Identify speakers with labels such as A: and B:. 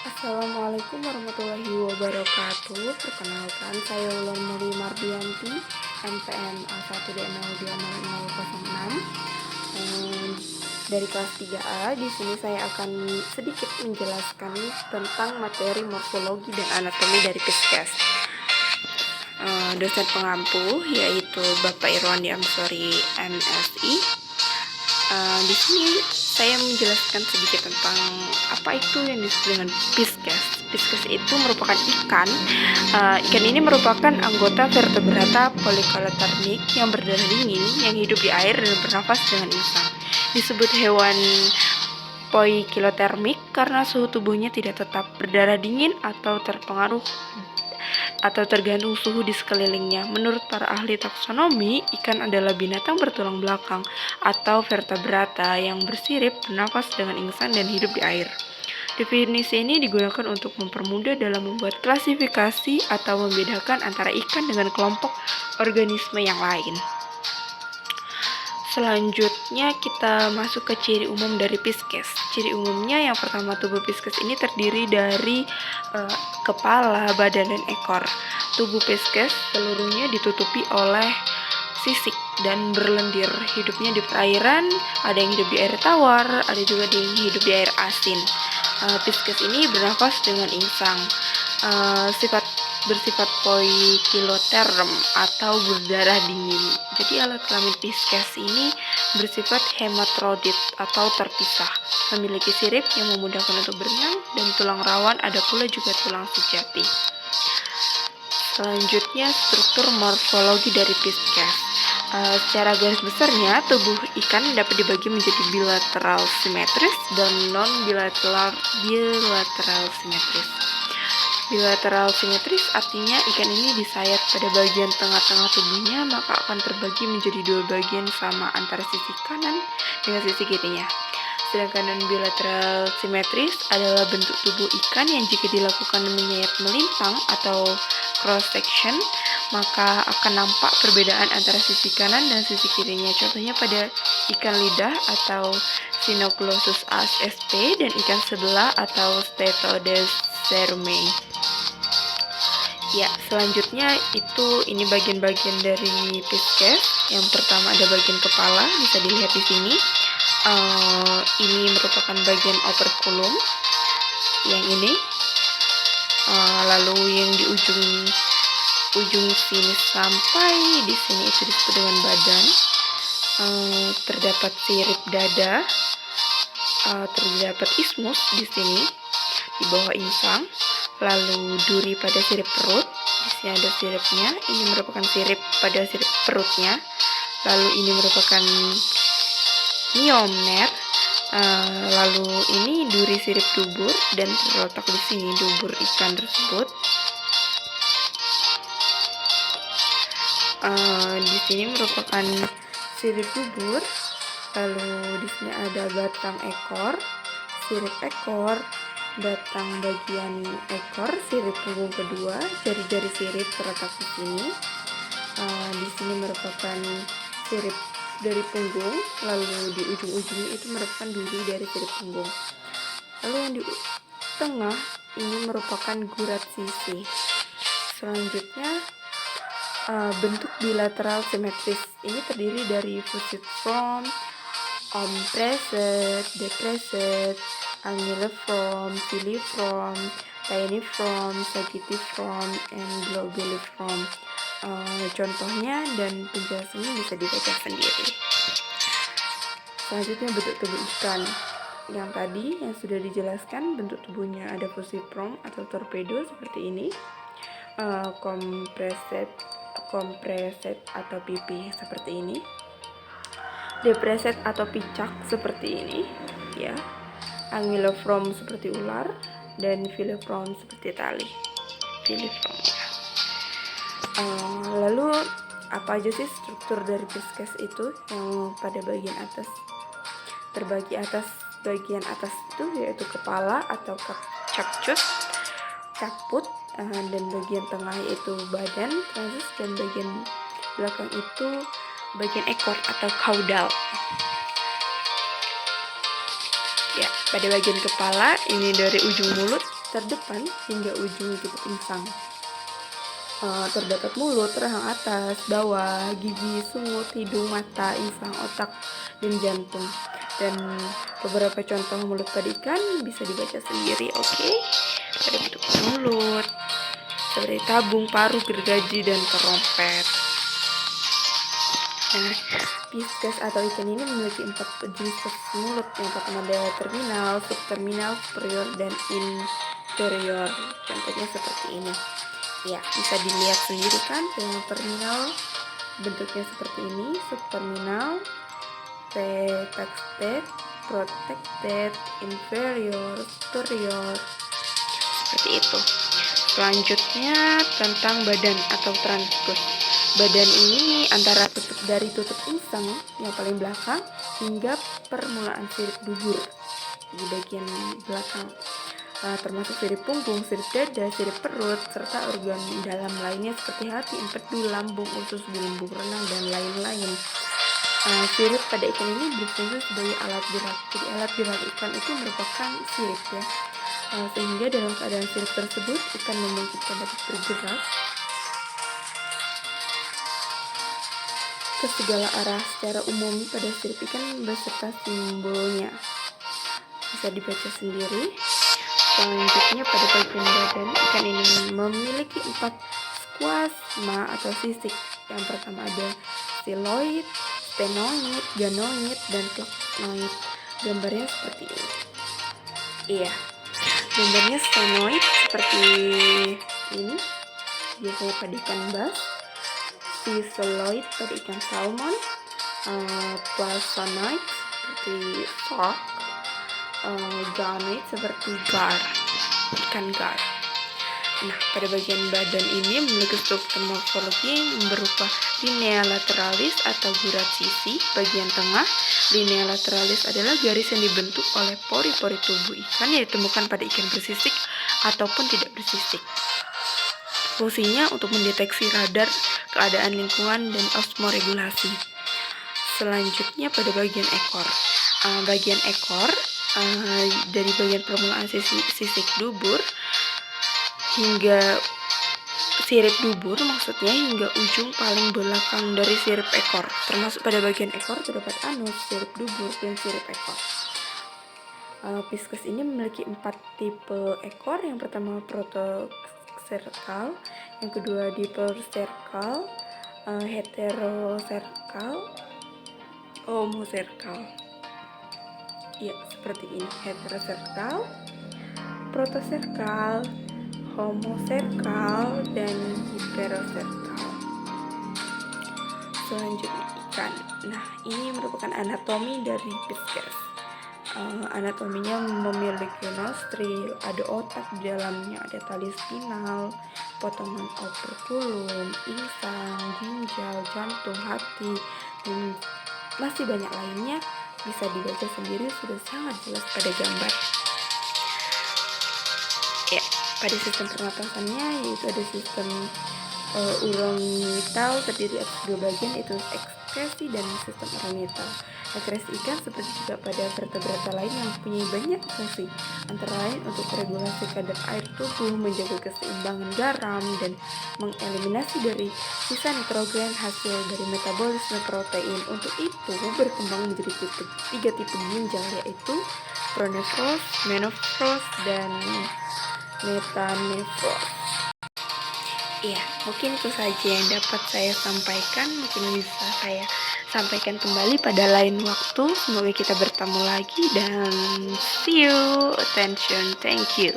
A: Assalamualaikum warahmatullahi wabarakatuh. Perkenalkan, saya Wulan Muri Mardianti, NPM A1D020006, dari kelas 3A. Di sini saya akan sedikit menjelaskan tentang materi morfologi dan anatomi dari Piskes. Dosen pengampu yaitu Bapak Irwandi Amsori, MSI. Di sini saya menjelaskan sedikit tentang apa itu yang disebut dengan Piskes. Piskes itu merupakan ikan. Ikan ini merupakan anggota vertebrata polycholotermik yang berdarah dingin, yang hidup di air dan bernafas dengan insang. Disebut hewan poikilotermik karena suhu tubuhnya tidak tetap, berdarah dingin atau terpengaruh atau tergantung suhu di sekelilingnya. Menurut para ahli taksonomi, ikan adalah binatang bertulang belakang atau vertebrata yang bersirip, bernafas dengan insang dan hidup di air. Definisi ini digunakan untuk mempermudah dalam membuat klasifikasi atau membedakan antara ikan dengan kelompok organisme yang lain. Selanjutnya kita masuk ke ciri umum dari Piskes. Ciri umumnya yang pertama, tubuh Piskes ini terdiri dari kepala, badan, dan ekor. Tubuh Piskes seluruhnya ditutupi oleh sisik dan berlendir. Hidupnya di perairan, ada yang hidup di air tawar, ada juga yang hidup di air asin. Piskes ini bernafas dengan insang. Bersifat poikiloterm atau berdarah dingin. Jadi alat kelamin Piskes ini bersifat hematrodit atau terpisah, memiliki sirip yang memudahkan untuk berenang dan tulang rawan, ada pula juga tulang sejati. Selanjutnya, struktur morfologi dari Piskes. Secara garis besarnya, tubuh ikan dapat dibagi menjadi bilateral simetris dan non-bilateral simetris. Bilateral simetris artinya ikan ini disayat pada bagian tengah-tengah tubuhnya, maka akan terbagi menjadi dua bagian sama antara sisi kanan dengan sisi kirinya. Sedangkan non-bilateral simetris adalah bentuk tubuh ikan yang jika dilakukan menyayat melintang atau cross section, maka akan nampak perbedaan antara sisi kanan dan sisi kirinya. Contohnya pada ikan lidah atau Cynoglossus sp dan ikan sebelah atau Stethodes cerumei. Ya, selanjutnya ini bagian-bagian dari Piskes. Yang pertama ada bagian kepala, bisa dilihat di sini. Ini merupakan bagian operculum. Yang ini, lalu yang di ujung sini sampai di sini itu disebut dengan badan. Terdapat sirip dada, terdapat ismus di sini di bawah insang. Lalu duri pada sirip perut, di sini ada siripnya. Ini merupakan sirip pada sirip perutnya. Lalu ini merupakan miomner. Lalu ini duri sirip dubur dan terletak di sini dubur ikan tersebut. Di sini merupakan sirip dubur. Lalu di sini ada batang ekor, sirip ekor, batang bagian ekor, sirip punggung kedua, jari-jari sirip terletak di sini. Di sini merupakan sirip dari punggung, lalu di ujung-ujungnya itu merupakan duri dari sirip punggung. Lalu yang di tengah ini merupakan gurat sisi. Selanjutnya, bentuk bilateral simetris ini terdiri dari fusiform, ompressed, depressed, anguilliform, filiform, tiniform, sagitticiform, and globuliform. Contohnya dan penjelasannya bisa dibaca sendiri. Selanjutnya bentuk tubuh ikan. Yang tadi yang sudah dijelaskan, bentuk tubuhnya ada fusiform atau torpedo seperti ini, compresset atau pipi seperti ini, depressed atau picak seperti ini, ya. Anguilliform seperti ular, dan filiform seperti tali. Filiform, ya. Lalu apa aja sih struktur dari Piskes itu? Yang pada bagian atas terbagi bagian atas itu yaitu kepala atau cacus, caput, dan bagian tengah yaitu badan, transus, dan bagian belakang itu bagian ekor atau caudal. Ya, pada bagian kepala ini dari ujung mulut terdepan hingga ujung jemput insang. Terdapat mulut, rahang atas, bawah, gigi, sungut, hidung, mata, insang, otak, dan jantung. Dan beberapa contoh mulut pada ikan bisa dibaca sendiri, oke? Pada bentuk mulut, seperti tabung, paru, gergaji, dan terompet. Nah, pisces atau ikan ini memiliki 4 jenis posisi mulut. Yang pertama ada terminal, subterminal, superior, dan inferior. Contohnya seperti ini. Ya, bisa dilihat sendiri kan, yang terminal bentuknya seperti ini, subterminal, protected, inferior, superior, seperti itu. Selanjutnya tentang badan atau trunkus. Badan ini antara tutup insang yang paling belakang hingga permulaan sirip dubur di bagian belakang. Termasuk sirip punggung, sirip dada, sirip perut, serta organ dalam lainnya seperti hati, empedu, lambung, usus, gelembung renang, dan lain-lain. Sirip pada ikan ini berfungsi sebagai alat gerak. Jadi alat gerak ikan itu merupakan sirip ya. Sehingga dalam keadaan sirip tersebut ikan memungkinkan dapat bergerak ke segala arah. Secara umum pada sirip ikan beserta simbolnya bisa dibaca sendiri. Selanjutnya pada bagian badan ikan ini memiliki 4 squamata atau sisik. Yang pertama ada styloid, sphenoid, ganoid, dan clonoid. Gambarnya seperti ini. Iya, gambarnya sphenoid seperti ini, biasanya pada ikan bass. Styloid pada ikan salmon. Placonoid seperti shark. Ganoid seperti gar, ikan gar. Nah, pada bagian badan ini memiliki struktur morfologi yang berupa linea lateralis atau gurat sisi. Bagian tengah, linea lateralis adalah garis yang dibentuk oleh pori-pori tubuh ikan yang ditemukan pada ikan bersisik ataupun tidak bersisik. Fungsinya untuk mendeteksi radar, keadaan lingkungan, dan osmoregulasi. Selanjutnya pada bagian ekor. Bagian ekor dari bagian permulaan sisik dubur hingga sirip dubur, maksudnya hingga ujung paling belakang dari sirip ekor. Termasuk pada bagian ekor terdapat anus, sirip dubur, dan sirip ekor. Pisces ini memiliki 4 tipe ekor. Yang pertama protocercal, yang kedua dipercercal, heterocercal, homocercal. Ya, seperti ini: heterocercal, protocercal, homocercal, dan hiperocercal. Selanjutnya ikan. Nah, ini merupakan anatomi dari Pisces. Anatominya memiliki nostril, ada otak di dalamnya, ada tali spinal, potongan operculum, insang, ginjal, jantung, hati, dan masih banyak lainnya. Bisa dibaca sendiri, sudah sangat jelas pada gambar. Ya, pada sistem pernapasannya yaitu ada sistem urogenital terdiri atas 2 bagian, yaitu ekskresi dan sistem urogenital. Ekskresi ikan seperti juga pada vertebrata lain yang mempunyai banyak fungsi, antara lain untuk meregulasi kadar air tubuh, menjaga keseimbangan garam, dan mengeliminasi dari sisa nitrogen hasil dari metabolisme protein. Untuk itu berkembang menjadi 3 tipe ginjal, yaitu pronefros, menofros, dan metanefros. Iya, mungkin itu saja yang dapat saya sampaikan. Mungkin bisa saya sampaikan kembali pada lain waktu. Semoga kita bertemu lagi dan see you. Attention, thank you.